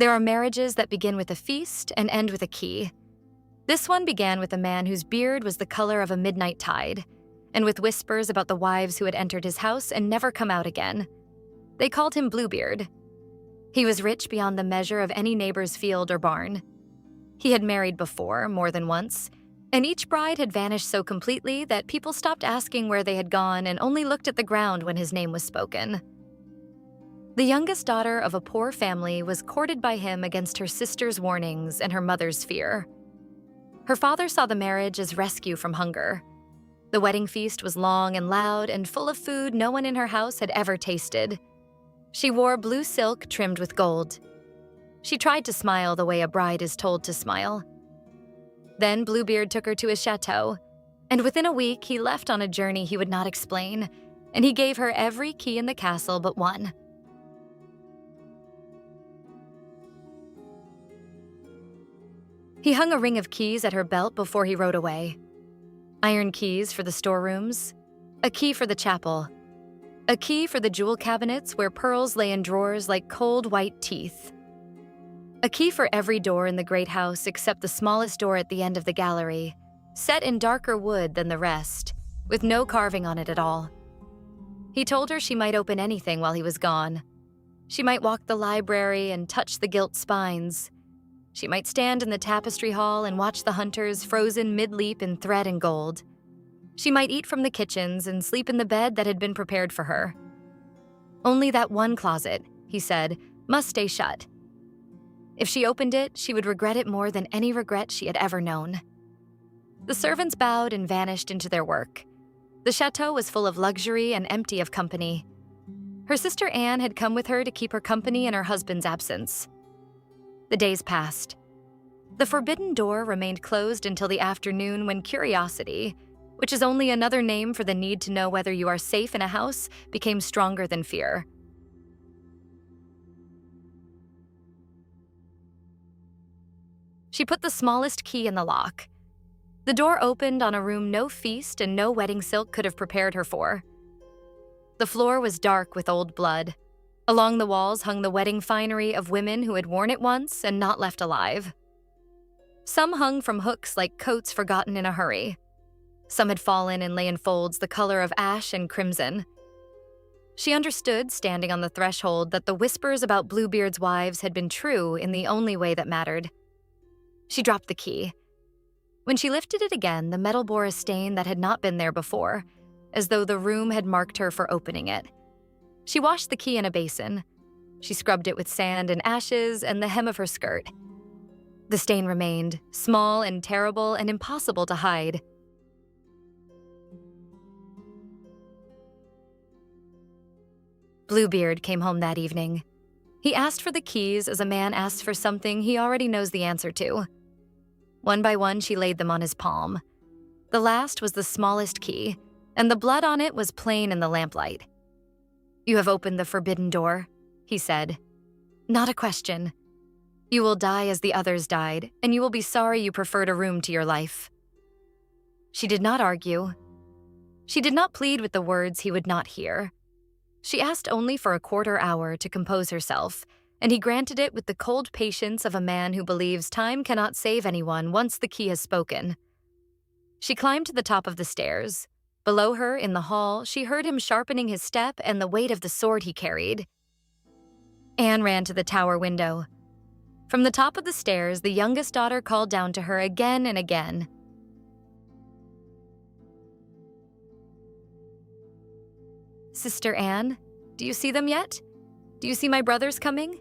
There are marriages that begin with a feast and end with a key. This one began with a man whose beard was the color of a midnight tide, and with whispers about the wives who had entered his house and never come out again. They called him Bluebeard. He was rich beyond the measure of any neighbor's field or barn. He had married before, more than once, and each bride had vanished so completely that people stopped asking where they had gone and only looked at the ground when his name was spoken. The youngest daughter of a poor family was courted by him against her sister's warnings and her mother's fear. Her father saw the marriage as rescue from hunger. The wedding feast was long and loud and full of food no one in her house had ever tasted. She wore blue silk trimmed with gold. She tried to smile the way a bride is told to smile. Then Bluebeard took her to his chateau, and within a week he left on a journey he would not explain, and he gave her every key in the castle but one. He hung a ring of keys at her belt before he rode away. Iron keys for the storerooms, a key for the chapel, a key for the jewel cabinets where pearls lay in drawers like cold white teeth, a key for every door in the great house except the smallest door at the end of the gallery, set in darker wood than the rest, with no carving on it at all. He told her she might open anything while he was gone. She might walk the library and touch the gilt spines. She might stand in the tapestry hall and watch the hunters frozen mid-leap in thread and gold. She might eat from the kitchens and sleep in the bed that had been prepared for her. Only that one closet, he said, must stay shut. If she opened it, she would regret it more than any regret she had ever known. The servants bowed and vanished into their work. The chateau was full of luxury and empty of company. Her sister Anne had come with her to keep her company in her husband's absence. The days passed. The forbidden door remained closed until the afternoon when curiosity, which is only another name for the need to know whether you are safe in a house, became stronger than fear. She put the smallest key in the lock. The door opened on a room no feast and no wedding silk could have prepared her for. The floor was dark with old blood. Along the walls hung the wedding finery of women who had worn it once and not left alive. Some hung from hooks like coats forgotten in a hurry. Some had fallen and lay in folds the color of ash and crimson. She understood, standing on the threshold, that the whispers about Bluebeard's wives had been true in the only way that mattered. She dropped the key. When she lifted it again, the metal bore a stain that had not been there before, as though the room had marked her for opening it. She washed the key in a basin. She scrubbed it with sand and ashes and the hem of her skirt. The stain remained, small and terrible and impossible to hide. Bluebeard came home that evening. He asked for the keys as a man asks for something he already knows the answer to. One by one, she laid them on his palm. The last was the smallest key, and the blood on it was plain in the lamplight. "You have opened the forbidden door," he said. "Not a question. You will die as the others died, and you will be sorry you preferred a room to your life." She did not argue. She did not plead with the words he would not hear. She asked only for a quarter hour to compose herself, and he granted it with the cold patience of a man who believes time cannot save anyone once the key has spoken. She climbed to the top of the stairs. Below her, in the hall, she heard him sharpening his step and the weight of the sword he carried. Anne ran to the tower window. From the top of the stairs, the youngest daughter called down to her again and again. "Sister Anne, do you see them yet? Do you see my brothers coming?"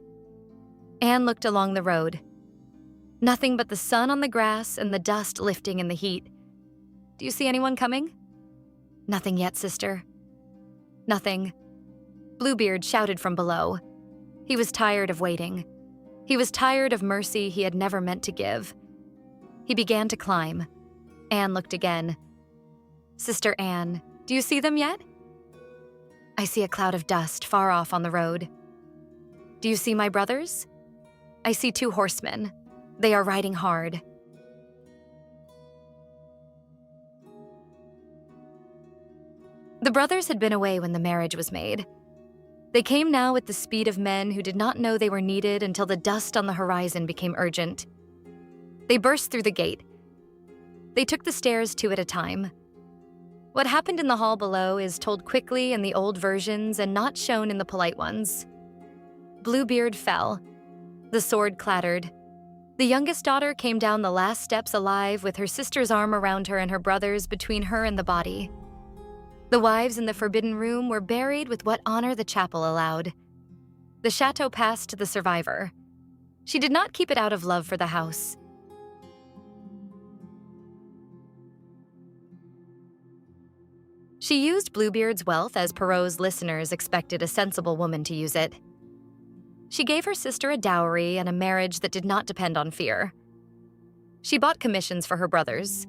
Anne looked along the road. Nothing but the sun on the grass and the dust lifting in the heat. "Do you see anyone coming?" "Nothing yet, sister." "Nothing." Bluebeard shouted from below. He was tired of waiting. He was tired of mercy he had never meant to give. He began to climb. Anne looked again. "Sister Anne, do you see them yet?" "I see a cloud of dust far off on the road." "Do you see my brothers?" "I see 2 horsemen. They are riding hard." The brothers had been away when the marriage was made. They came now with the speed of men who did not know they were needed until the dust on the horizon became urgent. They burst through the gate. They took the stairs two at a time. What happened in the hall below is told quickly in the old versions and not shown in the polite ones. Bluebeard fell. The sword clattered. The youngest daughter came down the last steps alive with her sister's arm around her and her brother's between her and the body. The wives in the forbidden room were buried with what honor the chapel allowed. The chateau passed to the survivor. She did not keep it out of love for the house. She used Bluebeard's wealth as Perrault's listeners expected a sensible woman to use it. She gave her sister a dowry and a marriage that did not depend on fear. She bought commissions for her brothers.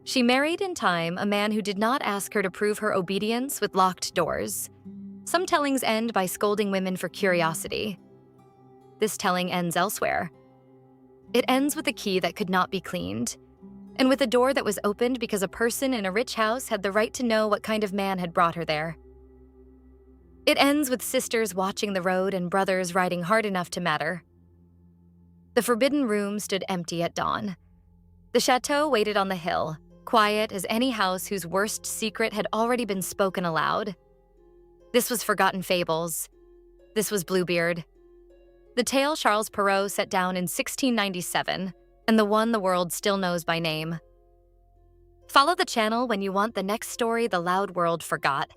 She married in time a man who did not ask her to prove her obedience with locked doors. Some tellings end by scolding women for curiosity. This telling ends elsewhere. It ends with a key that could not be cleaned, and with a door that was opened because a person in a rich house had the right to know what kind of man had brought her there. It ends with sisters watching the road and brothers riding hard enough to matter. The forbidden room stood empty at dawn. The chateau waited on the hill, quiet as any house whose worst secret had already been spoken aloud. This was Forgotten Fables. This was Bluebeard. The tale Charles Perrault set down in 1697, and the one the world still knows by name. Follow the channel when you want the next story the loud world forgot.